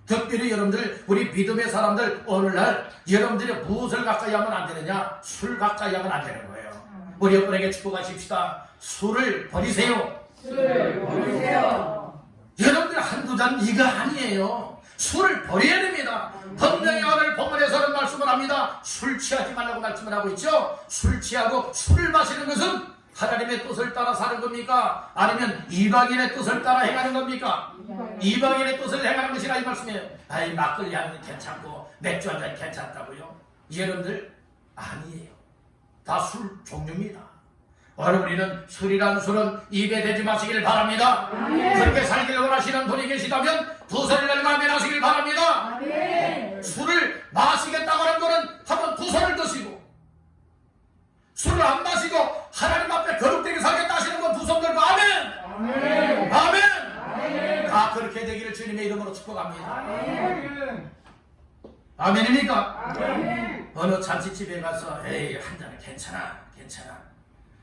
특별히 여러분들 우리 믿음의 사람들 오늘날 여러분들이 무엇을 가까이 하면 안 되느냐? 술 가까이 하면 안 되는 거예요. 우리 여러분에게 축복하십시다. 술을 버리세요.
술을 버리세요.
여러분들 한두 잔 이거 아니에요. 술을 버려야 됩니다. 분명히 오늘 본문에서는 말씀을 합니다. 술 취하지 말라고 말씀을 하고 있죠. 술 취하고 술을 마시는 것은 하나님의 뜻을 따라 사는 겁니까? 아니면 이방인의 뜻을 따라 행하는 겁니까? 이방인의 뜻을 행하는 것이라 이 말씀이에요. 아이 막걸리 한 잔 괜찮고 맥주 한 잔 괜찮다고요? 여러분들 아니에요. 다 술 종류입니다. 오늘 우리는 술이란 술은 입에 대지 마시길 바랍니다. 그렇게 살길 원하시는 분이 계시다면 두 손을 마음에 하시길 바랍니다. 술을 마시겠다고 하는 거는 한번 두 손을 드시고 술을 안 마시고 하나님 앞에 거룩되게 살겠다 하시는 건 두 손 들고 아멘! 아멘! 다 그렇게 되기를 주님의 이름으로 축복합니다. 아멘입니까? 어느 잔치집에 가서 에이 한 잔은 괜찮아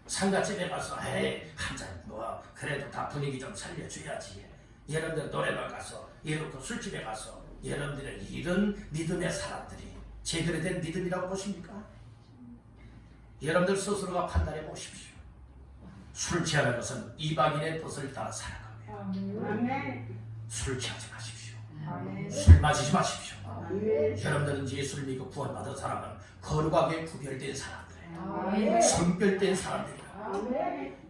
상가집에 가서 에이 한 잔 뭐 그래도 다 분위기 좀 살려줘야지. 여러분들 노래방 가서 이렇게 술집에 가서 여러분들은 이런 믿음의 사람들이 제대로 된 믿음이라고 보십니까? 여러분들 스스로가 판단해 보십시오. 술 취하는 것은 이방인의 뜻을 따라 살아갑니다. 술 취하지 마십시오. 술 마시지 마십시오. 여러분들은 예수를 믿고 구원받은 사람은 거룩하게 구별된 사람들이에요. 성별된 사람들이에요.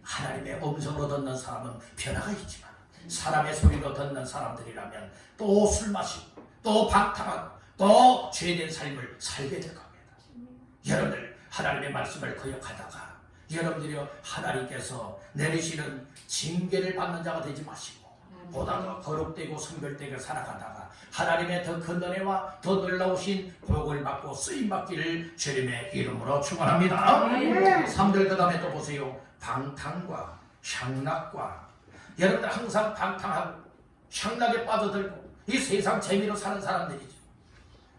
하나님의 음성으로 듣는 사람은 변화가 있지만 사람의 소리로 듣는 사람들이라면 또 술 마시고 또 방탕하고 또 죄된 삶을 살게 될 겁니다. 여러분들 하나님의 말씀을 거역하다가 여러분들이 하나님께서 내리시는 징계를 받는 자가 되지 마시고 보다 더 거룩되고 성별되게 살아가다가 하나님의 더 큰 은혜와 더 놀라우신 복을 받고 쓰임받기를 주님의 이름으로 축원합니다. 3절 그 다음에 또 보세요. 방탕과 향락과 여러분들 항상 방탕하고 향락에 빠져들고 이 세상 재미로 사는 사람들이죠.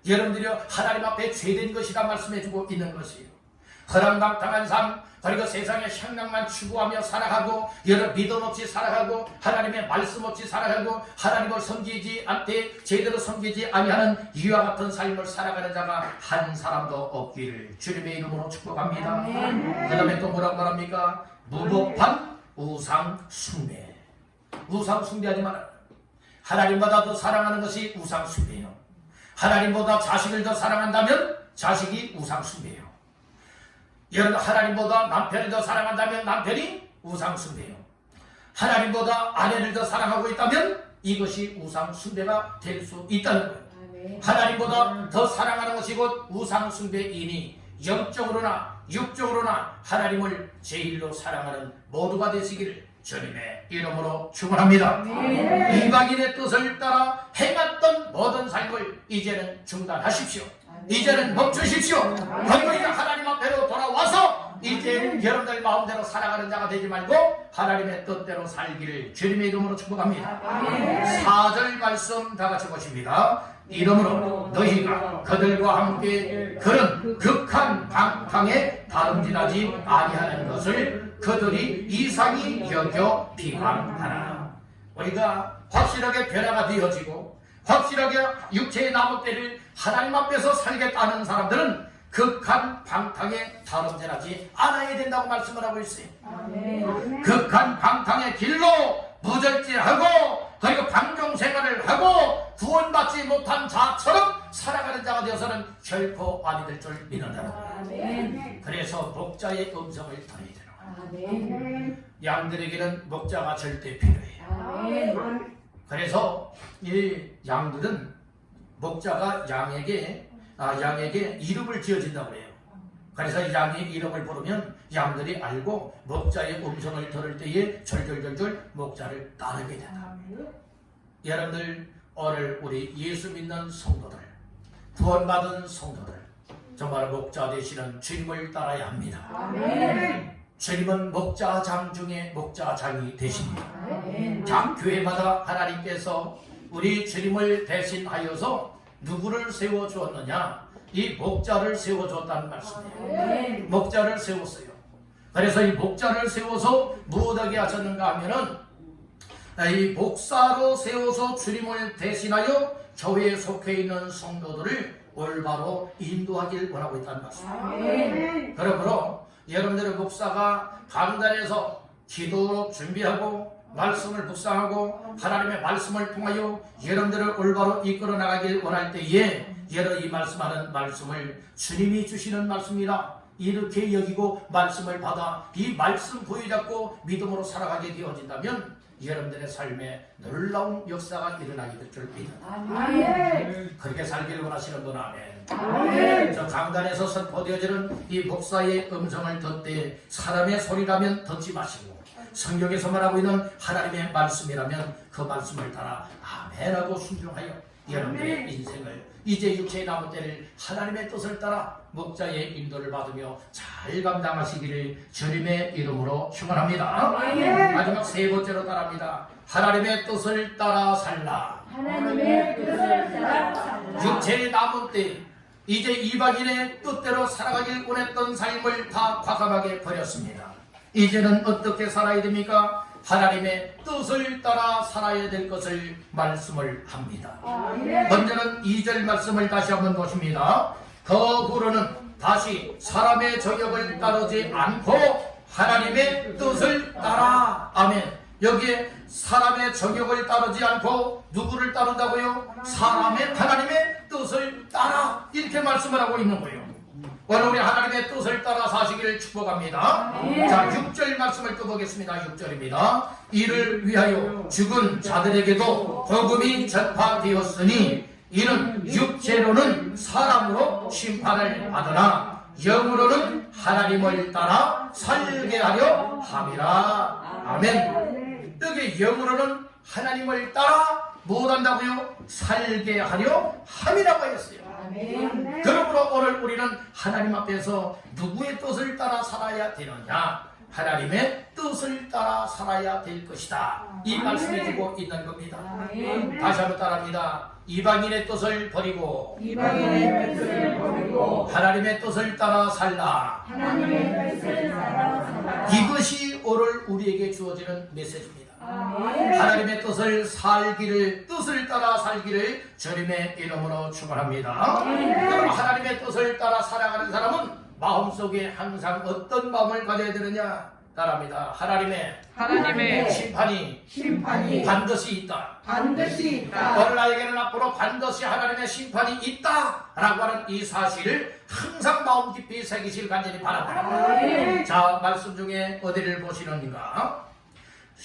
여러분들이 하나님 앞에 죄된 것이라 말씀해주고 있는 것이에요. 허랑방탕한 삶 그리고 세상의 향락만 추구하며 살아가고 여러 믿음 없이 살아가고 하나님의 말씀 없이 살아가고 하나님을 섬기지 않되 제대로 섬기지 아니하는 이와 같은 삶을 살아가는 자가 한 사람도 없기를 주님의 이름으로 축복합니다. 그 다음에 또 뭐라고 말합니까? 무법한 우상 숭배. 우상 숭배하지 말아요. 하나님보다 더 사랑하는 것이 우상 숭배예요. 하나님보다 자식을 더 사랑한다면 자식이 우상 숭배예요. 여러분 하나님보다 남편을 더 사랑한다면 남편이 우상 숭배예요. 하나님보다 아내를 더 사랑하고 있다면 이것이 우상 숭배가 될 수 있다는 거예요. 하나님보다 더 사랑하는 것이 곧 우상 숭배이니 영적으로나 육적으로나 하나님을 제일로 사랑하는 모두가 되시기를 주님의 이름으로 축원합니다. 이방인의 뜻을 따라 행했던 모든 삶을 이제는 중단하십시오. 이제는 멈추십시오. 그리고 이제 하나님 앞에로 돌아와서 이제 여러분들 마음대로 살아가는 자가 되지 말고 하나님의 뜻대로 살기를 주님의 이름으로 축복합니다. 4절 말씀 다 같이 보십니다. 이러므로 너희가 그들과 함께 그런 극한 방탕에 다름질하지 아니하는 것을 그들이 이상히 여겨 비방하라. 우리가 확실하게 변화가 되어지고 확실하게 육체의 나무대를 하나님 앞에서 살겠다는 사람들은 극한 방탕에 다름질하지 않아야 된다고 말씀을 하고 있어요. 극한 방탕의 길로 무절제하고 그리고 방종생활을 하고 구원받지 못한 자처럼 살아가는 자가 되어서는 결코 아니 될 줄 믿는다는 거예요. 그래서 목자의 음성을 들어야 되는 거예요. 양들에게는 목자가 절대 필요해요. 그래서 이 양들은 목자가 양에게 이름을 지어준다고 해요. 그래서 양의 이름을 부르면 양들이 알고 목자의 음성을 들을 때에 절절절절 목자를 따르게 된다. 여러분들 오늘 우리 예수 믿는 성도들, 구원받은 성도들 정말 목자 되시는 주님을 따라야 합니다. 주님은 목자장 중에 목자장이 되십니다. 각 교회마다 하나님께서 우리 주님을 대신하여서 누구를 세워주었느냐? 이 목자를 세워줬다는 말씀이에요. 목자를 세웠어요. 그래서 이 목자를 세워서 무엇하게 하셨는가 하면은 이 목사로 세워서 주님을 대신하여 교회에 속해 있는 성도들을 올바로 인도하길 원하고 있다는 말씀이에요. 그러므로 여러분들의 목사가 강단에서 기도로 준비하고 말씀을 묵상하고 하나님의 말씀을 통하여 여러분들을 올바로 이끌어 나가길 원할 때에 여러분 이 말씀하는 말씀을 주님이 주시는 말씀이라 이렇게 여기고 말씀을 받아 이 말씀 부여잡고 믿음으로 살아가게 되어진다면 여러분들의 삶에 놀라운 역사가 일어나게 될 줄 믿는다. 그렇게 살기를 원하시는 분 아멘. 저 강단에서 선포되어지는 이 목사의 음성을 듣되 사람의 소리라면 듣지 마시고 성경에서 말하고 있는 하나님의 말씀이라면 그 말씀을 따라 아멘하고 순종하여 여러분들의 인생을 이제 육체의 남은 때를 하나님의 뜻을 따라 목자의 인도를 받으며 잘 감당하시기를 주님의 이름으로 축원합니다. 마지막 세 번째로 따라합니다. 하나님의 뜻을 따라 살라.
하나님의 뜻을 따라 살라.
육체의 남은 때 이제 이방인의 뜻대로 살아가길 원했던 삶을 다 과감하게 버렸습니다. 이제는 어떻게 살아야 됩니까? 하나님의 뜻을 따라 살아야 될 것을 말씀을 합니다. 먼저는 2절 말씀을 다시 한번 보십니다. 그 후로는 다시 사람의 정욕을 따르지 않고 하나님의 뜻을 따라. 아멘. 여기에 사람의 정욕을 따르지 않고 누구를 따른다고요? 사람의 하나님의 뜻을 따라 이렇게 말씀을 하고 있는 거예요. 오늘 우리 하나님의 뜻을 따라 사시기를 축복합니다. 자, 6절 말씀을 떠보겠습니다. 6절입니다. 이를 위하여 죽은 자들에게도 복음이 전파되었으니 이는 육체로는 사람으로 심판을 받으나 영으로는 하나님을 따라 살게 하려 함이라. 아멘. 여기 영으로는 하나님을 따라 무엇한다고요? 살게 하려 함이라고 했어요. 그러므로 오늘 우리는 하나님 앞에서 누구의 뜻을 따라 살아야 되느냐? 하나님의 뜻을 따라 살아야 될 것이다. 이 말씀해 주고 있는 겁니다. 다시 한번 따라합니다. 이방인의 뜻을 버리고 하나님의 뜻을 따라 살라. 이것이 오늘 우리에게 주어지는 메시지입니다. 하나님의 뜻을 따라 살기를 주님의 이름으로 축원합니다. 그럼 하나님의 뜻을 따라 살아가는 사람은 마음속에 항상 어떤 마음을 가져야 되느냐? 따라합니다. 하나님의 심판이 반드시 있다. 오늘 나에게는 앞으로 반드시 하나님의 심판이 있다라고 하는 이 사실을 항상 마음 깊이 새기실 간절히 바랍니다. 자, 말씀 중에 어디를 보시는가?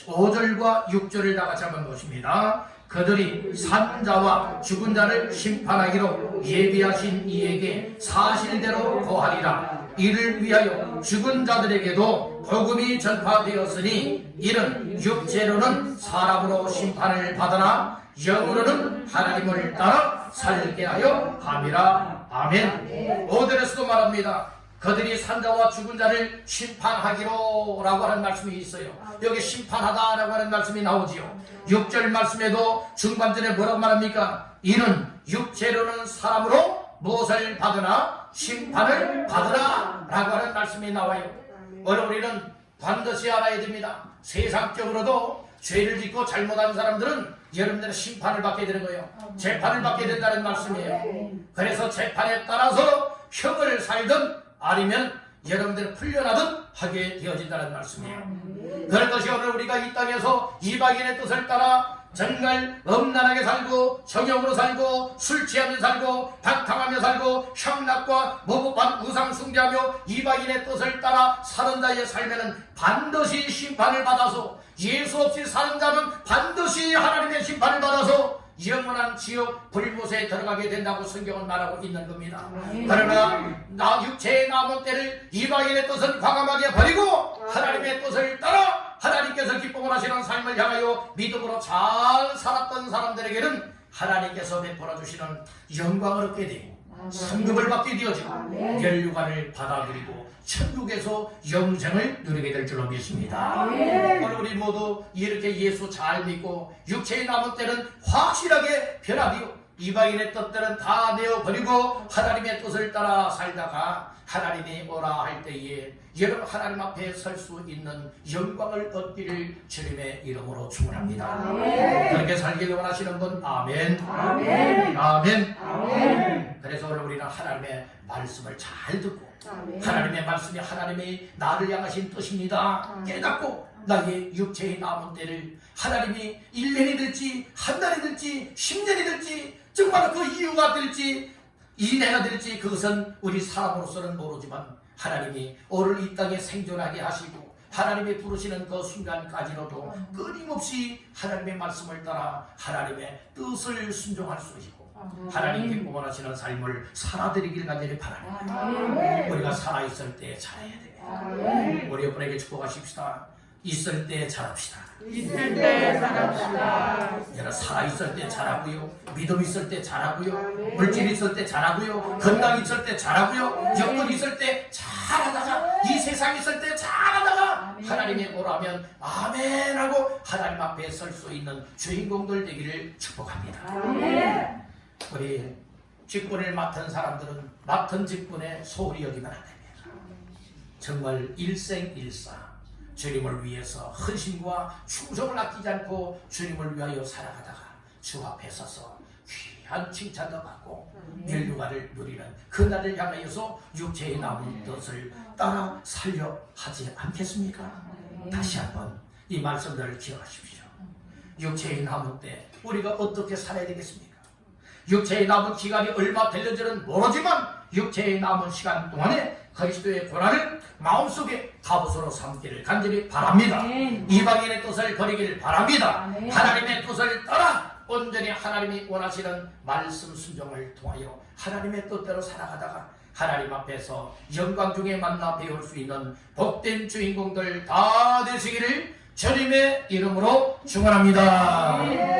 5절과 6절을 다 같이 한번 보십니다. 그들이 산자와 죽은 자를 심판하기로 예비하신 이에게 사실대로 고하리라. 이를 위하여 죽은 자들에게도 복음이 전파되었으니 이는 육체로는 사람으로 심판을 받으나 영으로는 하나님을 따라 살게 하여 함이라. 아멘. 5절에서도 말합니다. 그들이 산자와 죽은 자를 심판하기로 라고 하는 말씀이 있어요. 여기 심판하다 라고 하는 말씀이 나오지요. 6절 말씀에도 중반절에 뭐라고 말합니까? 이는 육체로는 사람으로 무엇을 받으나 심판을 받으라 라고 하는 말씀이 나와요. 오늘 우리는 반드시 알아야 됩니다. 세상적으로도 죄를 짓고 잘못한 사람들은 여러분들은 심판을 받게 되는 거예요. 재판을 받게 된다는 말씀이에요. 그래서 재판에 따라서 형을 살든 아니면 여러분들 풀려나든 하게 되어진다는 말씀이에요. 그런 것이 오늘 우리가 이 땅에서 이방인의 뜻을 따라 정말 음란하게 살고 정욕으로 살고 술 취하며 살고 박탕하며 살고 향락과 모국반 우상 숭배하며 이방인의 뜻을 따라 사는 자의 삶에는 반드시 심판을 받아서 예수 없이 사는 자는 반드시 하나님의 심판을 받아서 영원한 지옥 불못에 들어가게 된다고 성경은 말하고 있는 겁니다. 그러나 나 육체의 남은 때를 이방인의 뜻은 과감하게 버리고 하나님의 뜻을 따라 하나님께서 기쁨을 하시는 삶을 향하여 믿음으로 잘 살았던 사람들에게는 하나님께서 베풀어 주시는 영광을 얻게 되고 상급을 받게 되어지고 멸류관을 받아들이고 천국에서 영생을 누리게 될 줄로 믿습니다. 오늘 우리 모두 이렇게 예수 잘 믿고 육체의 남은 때는 확실하게 변화되어 이방인의 뜻들은 다 내어버리고 하나님의 뜻을 따라 살다가 하나님이 오라 할 때에 여러분 하나님 앞에 설 수 있는 영광을 얻기를 주님의 이름으로 축원합니다. 그렇게 살기를 원하시는 분 아멘. 아멘. 그래서 오늘 우리는 하나님의 말씀을 잘 듣고 하나님의 말씀이 하나님이 나를 향하신 뜻입니다 깨닫고 나의 육체의 남은 때를 하나님이 1년이 될지 한 달이 될지 10년이 될지 정말 그 이유가 될지 2년이 될지 그것은 우리 사람으로서는 모르지만 하나님이 오늘 이 땅에 생존하게 하시고 하나님이 부르시는 그 순간까지로도 끊임없이 하나님의 말씀을 따라 하나님의 뜻을 순종할 수 있고 하나님께 원하시는 삶을 살아드리길 간절히 바랍니다. 우리가 살아있을 때 잘해야 됩니다. 우리 여러분에게 축복하십시다. 있을 때 잘합시다. 여러분 살아있을 때 잘하고요, 믿음 있을 때 잘하고요, 물질 있을 때 잘하고요, 건강 있을 때 잘하고요, 영혼 있을 때 잘하다가 이 세상 있을 때 잘하다가 하나님이 오라면 아멘 하고 하나님 앞에 설 수 있는 주인공들 되기를 축복합니다. 우리 직분을 맡은 사람들은 맡은 직분에 소홀히 여기면 안 됩니다. 정말 일생일사 주님을 위해서 헌신과 충성을 아끼지 않고 주님을 위하여 살아가다가 주 앞에 서서 귀한 칭찬도 받고 멸류관을 누리는 그날을 향하여서 육체의 남은 뜻을 따라 살려 하지 않겠습니까? 다시 한번 이 말씀들을 기억하십시오. 육체의 남은 때 우리가 어떻게 살아야 되겠습니까? 육체의 남은 기간이 얼마 될는지는 모르지만 육체의 남은 시간 동안에 그리스도의 고난을 마음속에 갑옷으로 삼기를 간절히 바랍니다.
아멘.
이방인의 뜻을 버리기를 바랍니다.
아멘.
하나님의 뜻을 따라 온전히 하나님이 원하시는 말씀 순종을 통하여 하나님의 뜻대로 살아가다가 하나님 앞에서 영광 중에 만나 배울 수 있는 복된 주인공들 다 되시기를 주님의 이름으로 축원합니다.
아멘.